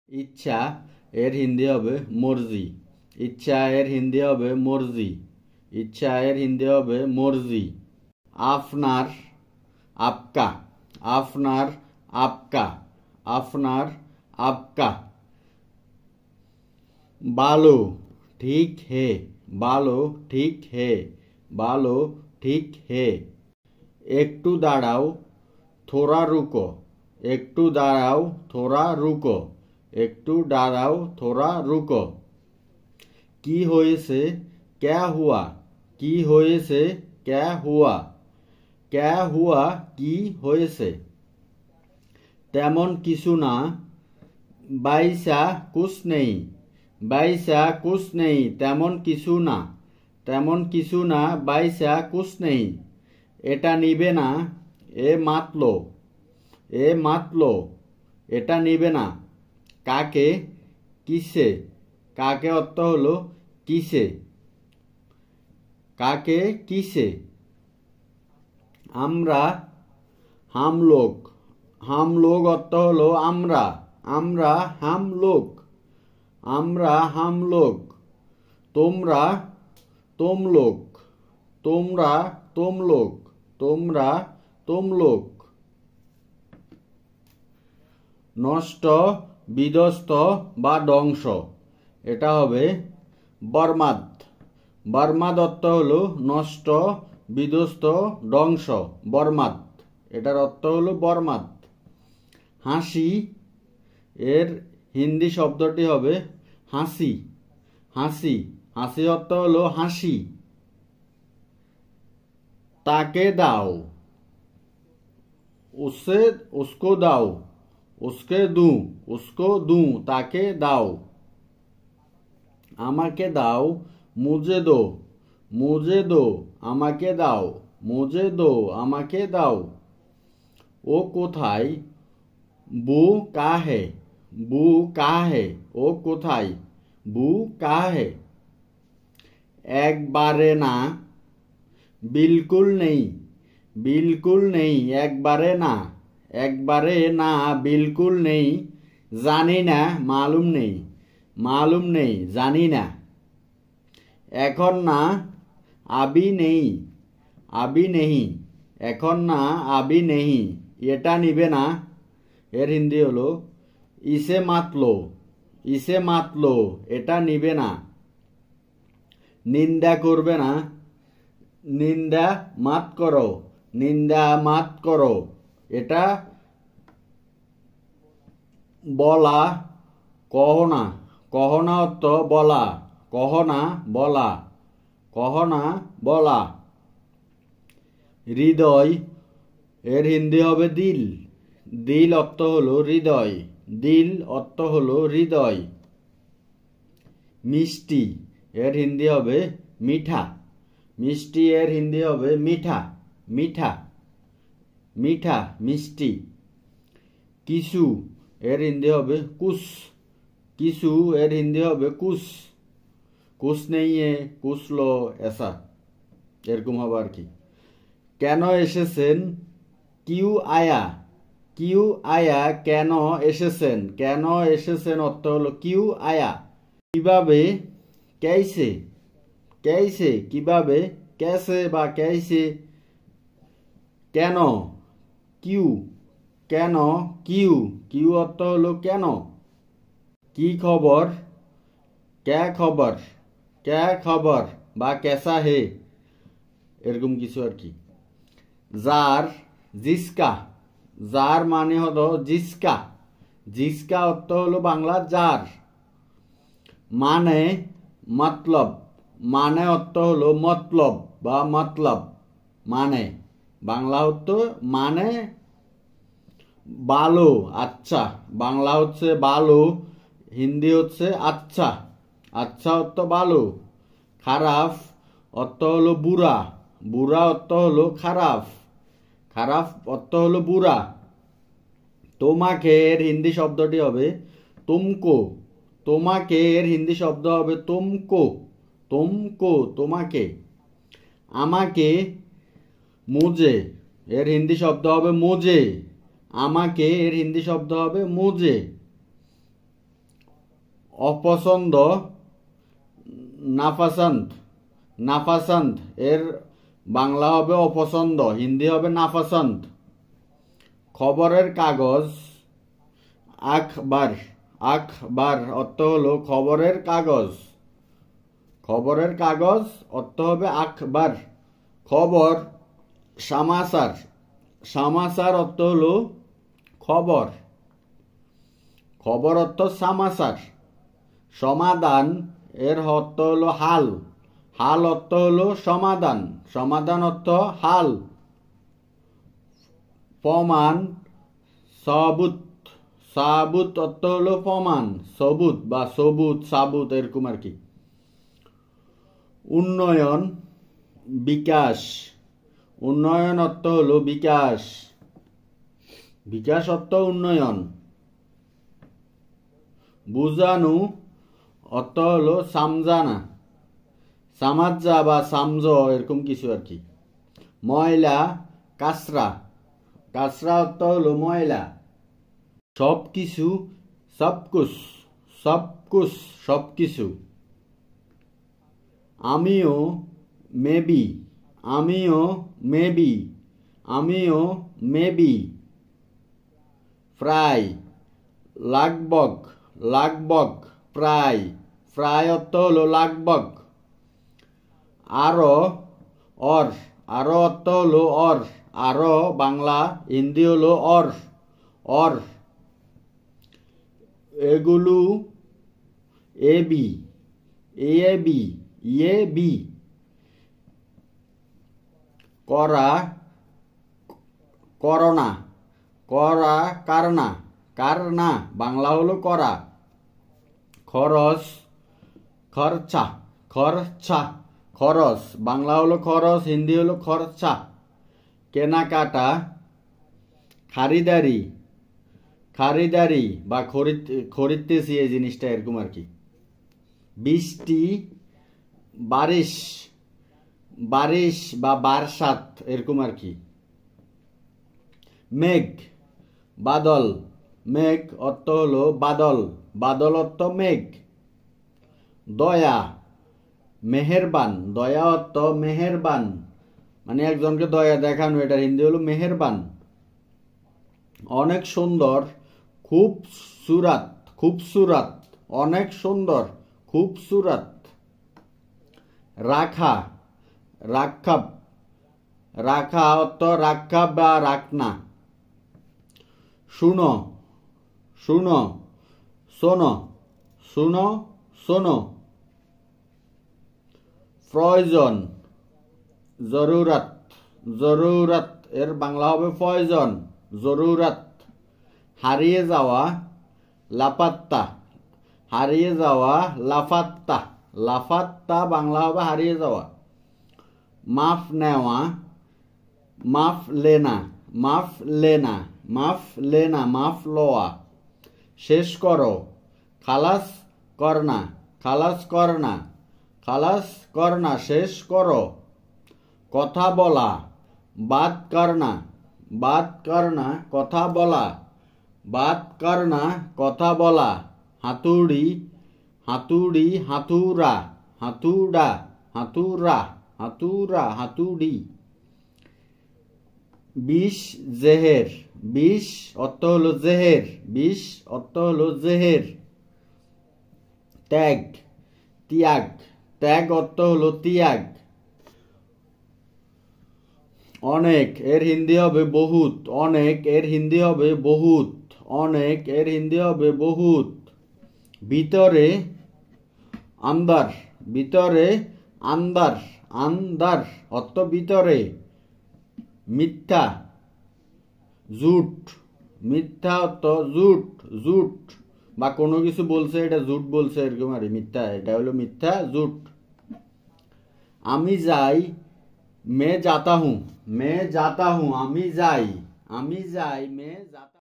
ইচ্ছা এর হিন্দি হবে মর্জি। ইচ্ছা এর হিন্দি হবে মর্জি। ইচ্ছা এর হিন্দি হবে মর্জি। আপনার, আপকা। আপনার, আপকা। আপনার, আপকা। बालो ठीक है। बालो ठीक है। बालो ठीक है। একটু দাঁড়াও, थोड़ा रुको। একটু দাঁড়াও, थोड़ा रुको। একটু দাঁড়াও, थोड़ा रुको। কি হয়েছে, क्या हुआ। কি হয়েছে, क्या हुआ। क्या हुआ কি হয়েছে। তেমন কিছু না, বাইসা कुछ नहीं। বাইসা कुछ नहीं তেমন কিছু না। তেমন কিছু না, বাইসা कुछ नहीं। এটা নিবে না, এ মাতলো। এ মাতলো এটা নিবে না। কাকে, কিসে। কাকে অর্থ হলো কিসে। কাকে, কিসে। আমরা, হাম লোক। হাম লোক অর্থ হলো আমরা। আমরা, হাম লোক। আমরা, হাম লোক। তোমরা, তোম লোক। তোমরা, তোম লোক। তোমরা, তোম লোক। নষ্ট, বিধ্বস্ত বা ধ্বংস, এটা হবে বরবাদ। বরবাদ অর্থ হলো নষ্ট, বিধ্বস্ত, ধ্বংস, বরবাদ। এটার অর্থ হলো বরবাদ। হাসি এর হিন্দি শব্দটি হবে হাসি। হাসি, হাসি অর্থ হলো হাসি। তাকে দাও, উসে, উসকো দাও। উসকে দু, উসকো দু। তাকে দাও। আমাকে দাও, মুজে দো। মুজে দো, আমাকে দাও। মুজে দো, আমাকে দাও। ও কোথায়, বু কাহে। বু কাহে, ও কোথায়। বু কাহে। একবারে না, বিলকুল নেই। বিলকুল নেই, একবারে না। একবারে না, বিলকুল নেই। জানি না, মালুম নেই। মালুম নেই, জানি না। এখন না, আবি নেই। আবি নেহি। এখন না, আবি নেহি। এটা নিবে না, এর হিন্দি হলো ইসে মাতলো। ইসে মাতলো এটা নিবে না। নিন্দা করবে না, নিন্দা মাত করো। নিন্দা মাত করো এটা বলা, কহনা। কহনা অর্থ বলা। কহনা, বলা। কহনা, বলা। হৃদয় এর হিন্দি হবে দিল। দিল অর্থ হলো হৃদয়। দিল অর্থ হলো হৃদয়। মিষ্টি এর হিন্দি হবে মিঠা। মিষ্টি এর হিন্দি হবে মিঠা। মিঠা, মিঠা, মিষ্টি। কিছু এর হিন্দি হবে কুছ। কিছু এর হিন্দি হবে কুছ। কুছ নেই কুছ লো, এসা এরকম হবে আর কি। কেন এসেছেন, কিউ আয়া। কিউ আয়া কেন এসেছেন। কেন এসেছেন অর্থ হলো কিউ আয়া। কিভাবে, कैसे। कैसे কিভাবে, कैसे বা कैसे। কেন, কিউ। কেন, কিউ। কিউ অর্থ হলো কেন। কি খবর, क्या খবর। क्या খবর বা कैसा है এরকম কিছু আর কি। যার, জিসকা। যার মানে হলো জিসকা। জিসকা অর্থ হলো বাংলা যার। মানে, মতলব। মানে অর্থ হলো মতলব বা মতলব। মানে, বাংলা অর্থ মানে ভালো, আচ্ছা। বাংলা হচ্ছে ভালো, হিন্দি হচ্ছে আচ্ছা। আচ্ছা অর্থ ভালো। খারাপ অর্থ হলো বুড়া। বুড়া অর্থ হলো খারাপ। খারাপ অর্থ হলো বুড়া। তোমাকে এর হিন্দি শব্দটি হবে তুমকো। তোমাকে এর হিন্দি শব্দ হবে তুমকো। তুমকো, তোমাকে। আমাকে, মুজে এর হিন্দি শব্দ হবে মুজে। আমাকে এর হিন্দি শব্দ হবে মুজে। অপছন্দ নাপাসন্ত, নাপাসন্ত এর বাংলা হবে অপছন্দ, হিন্দি হবে নাপাসন্ত। খবরের কাগজ আখবার, আখবার অর্থ হলো খবরের কাগজ, খবরের কাগজ অর্থ হবে আখবার। খবর সমাচার, সমাচার অর্থ হলো খবর, খবর অর্থ সমাচার। সমাধান এর অর্থ হলো হাল, হাল অর্থ হলো সমাধান, সমাধান অর্থ হাল। প্রমাণ সবুত, সাবুত অর্থ হলো প্রমাণ, সবুত বা সবুত সাবুত এরকম আর কি। উন্নয়ন বিকাশ, উন্নয়ন অর্থ হলো বিকাশ, বিকাশ অর্থ উন্নয়ন। বুঝানো অর্থ হলো সামজানা, সামাজ্জা বা সামজ এরকম কিছু আর কি। ময়লা কাচরা, কাচরা অর্থ হলো ময়লা। সব কিছু সবকুছ, সবকুছ সবকিছু। আমিও মেবি, আমিও মেবি, আমিও মেবি। প্রায় লাগবগ, লাগবগ প্রায়, প্রায় অর্থ হলো লাগবগ। আরো অর, আরো অর্থ হলো অর, আরো বাংলা হিন্দি হলো অর, অর। এগুলো এবি, এ বি, ইয়ে বি। করা করোনা, করা কারনা, কারনা বাংলা হলো করা। খরচ খরচা, খরচা খরচ বাংলা হলো খরচ, হিন্দি হলো খরচা। কেনাকাটা খারিদারি, খারিদারি বা খরিদতেছি এই জিনিসটা এরকম আর কি। বৃষ্টি বারিশ, বারিশ বা বারসাত এরকম আর কি। মেঘ বাদল, মেঘ অর্থ হলো বাদল, বাদল অর্থ মেঘ। দয়া মেহেরবান, দয়া অর্থ মেহেরবান, মানে একজনকে দয়া দেখানো, এটার হিন্দি হলো মেহেরবান। অনেক সুন্দর খুব সুরাত, খুব সুরাত, অনেক সুন্দর খুব সুরাত। রাখা রাখাব, রাখা অর্থ রাখাব বা রাখনা। শুনো, শুনো শোনো, শুনো শোনো। প্রয়োজন জরুরত, জরুরত এর বাংলা হবে প্রয়োজন, জরুরত। হারিয়ে যাওয়া লাপাত্তা, হারিয়ে যাওয়া লাফাত্তা, লাফাত্তা বাংলা হবে হারিয়ে যাওয়া। মাফ নেওয়া মাফ লেনা, মাফ লেনা, মাফ লেনা মাফ লওয়া। শেষ করো খালাস করনা, খালাস করনা, খালাস করনা শেষ করো। কথা বলা বাত করনা, বাত করনা কথা বলা, বাত করনা কথা বলা। হাতুড়ি, হাতুড়ি হাতুড়া, হাতুড়া হাতুড়া, হাতুড়া হাতুড়ি। বিষ জেহের, বিষ অর্থ হলো জেহের, বিষ অর্থ হলো জেহের। ত্যাগ ত্যাগ, ত্যাগ অর্থ হলো ত্যাগ। অনেক এর হিন্দি হবে বহুত, অনেক এর হিন্দি হবে বহুত, অনেক এর হিন্দি হবে বহুত। ভিতরে আন্দার, ভিতরে আন্দার, আন্দার অর্থ ভিতরে। মিথ্যা জুট, মিথ্যা অর্থ জুট, জুট বা কোনো কিছু বলছে এটা জুট বলছে এরকম আর মিথ্যা, এটা হলো মিথ্যা জুট। আমি যাই मैं जाता हूँ, मैं जाता हूँ আমি যাই, আমি যাই मैं जाता